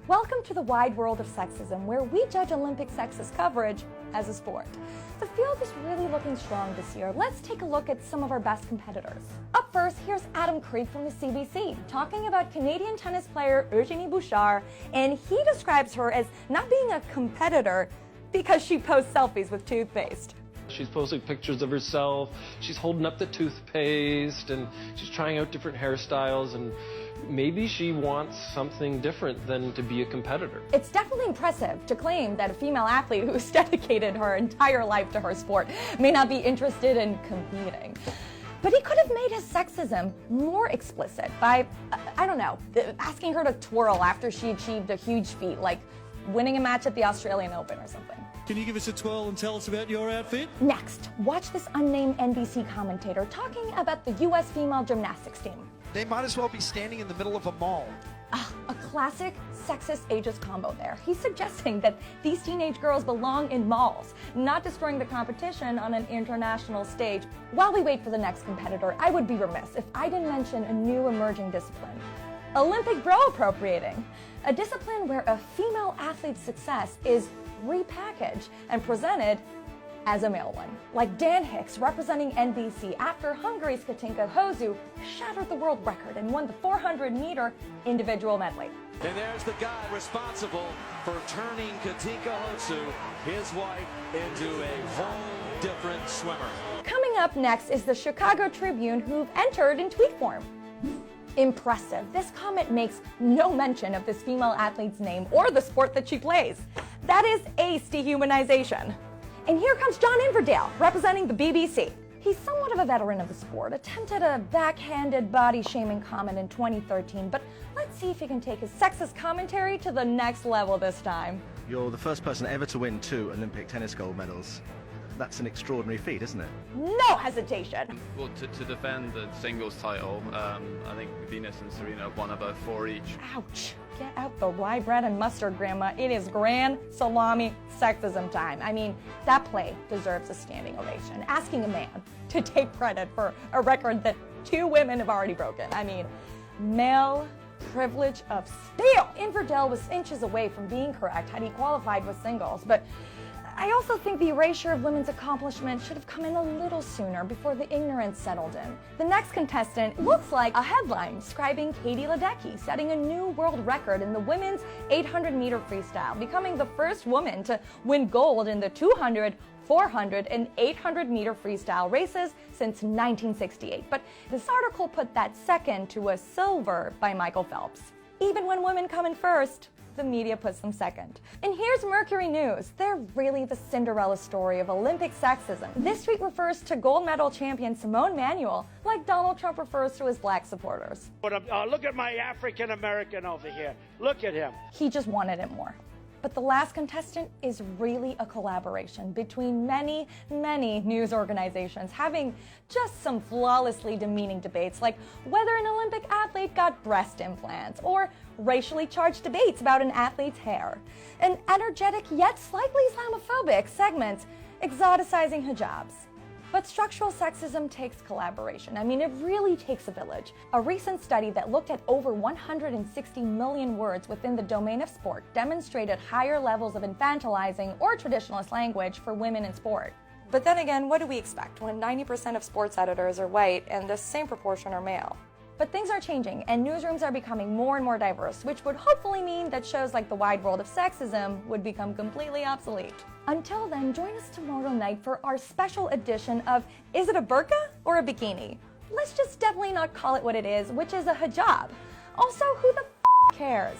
Welcome to the wide world of sexism, where we judge Olympic sexist coverage as a sport. The field is really looking strong this year. Let's take a look at some of our best competitors. Up first, here's Adam Krieg from the CBC, talking about Canadian tennis player Eugenie Bouchard, and he describes her as not being a competitor because she posts selfies with toothpaste. She's posting pictures of herself, she's holding up the toothpaste, and she's trying out different hairstyles, and maybe she wants something different than to be a competitor. It's definitely impressive to claim that a female athlete who's dedicated her entire life to her sport may not be interested in competing. But he could have made his sexism more explicit by, I don't know, asking her to twirl after she achieved a huge feat, like winning a match at the Australian Open or something. Can you give us a twirl and tell us about your outfit? Next, watch this unnamed NBC commentator talking about the U.S. female gymnastics team. They might as well be standing in the middle of a mall. A classic sexist ageist combo there. He's suggesting that these teenage girls belong in malls, not destroying the competition on an international stage. While we wait for the next competitor, I would be remiss if I didn't mention a new emerging discipline: Olympic bro appropriating, a discipline where a female athlete's success is repackaged and presented as a male one. Like Dan Hicks representing NBC after Hungary's Katinka Hosszú shattered the world record and won the 400-meter individual medley. And there's the guy responsible for turning Katinka Hosszú, his wife, into a whole different swimmer. Coming up next is the Chicago Tribune, who've entered in tweet form. Impressive. This comment makes no mention of this female athlete's name or the sport that she plays. That is ace dehumanization. And here comes John Inverdale, representing the BBC. He's somewhat of a veteran of the sport, attempted a backhanded body-shaming comment in 2013, but let's see if he can take his sexist commentary to the next level this time. You're the first person ever to win 2 Olympic tennis gold medals. That's an extraordinary feat, isn't it? No hesitation. Well, to defend the singles title, I think Venus and Serena have won about 4 each. Ouch. Get out the rye bread and mustard, Grandma. It is grand salami sexism time. I mean, that play deserves a standing ovation. Asking a man to take credit for a record that 2 women have already broken. I mean, male privilege of steel. Inverdale was inches away from being correct had he qualified with singles, but I also think the erasure of women's accomplishments should have come in a little sooner before the ignorance settled in. The next contestant looks like a headline describing Katie Ledecky setting a new world record in the women's 800-meter freestyle, becoming the first woman to win gold in the 200, 400, and 800-meter freestyle races since 1968. But this article put that second to a silver by Michael Phelps. Even when women come in first, the media puts them second. And here's Mercury News. They're really the Cinderella story of Olympic sexism. This tweet refers to gold medal champion Simone Manuel like Donald Trump refers to his black supporters. But look at my African American over here. Look at him. He just wanted it more. But the last contestant is really a collaboration between many, many news organizations having just some flawlessly demeaning debates like whether an Olympic athlete got breast implants or racially charged debates about an athlete's hair. An energetic yet slightly Islamophobic segment exoticizing hijabs. But structural sexism takes collaboration. I mean, it really takes a village. A recent study that looked at over 160 million words within the domain of sport demonstrated higher levels of infantilizing or traditionalist language for women in sport. But then again, what do we expect when 90% of sports editors are white and the same proportion are male? But things are changing, and newsrooms are becoming more and more diverse, which would hopefully mean that shows like The Wide World of Sexism would become completely obsolete. Until then, join us tomorrow night for our special edition of Is it a burqa or a bikini? Let's just definitely not call it what it is, which is a hijab. Also, who the cares?